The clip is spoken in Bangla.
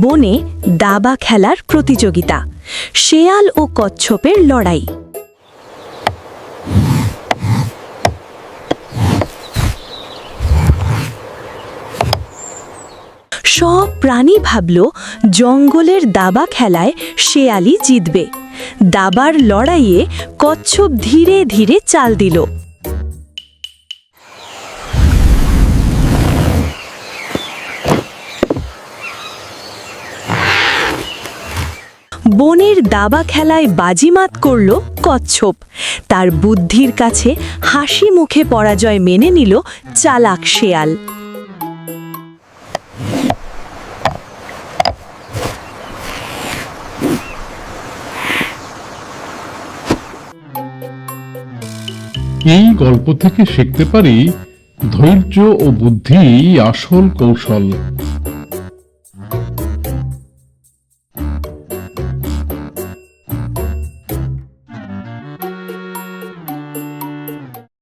বনে দাবা খেলার প্রতিযোগিতা, শেয়াল ও কচ্ছপের লড়াই। সব প্রাণী ভাবল জঙ্গলের দাবা খেলায় শেয়ালই জিতবে। দাবার লড়াইয়ে কচ্ছপ ধীরে ধীরে চাল দিল। বনের দাবা খেলায় বাজিমাত করল কচ্ছপ। তার বুদ্ধির কাছে হাসি মুখে পরাজয় মেনে নিল চালাক শেয়াল। এই গল্প থেকে শিখতে পারি ধৈর্য ও বুদ্ধি আসল কৌশল।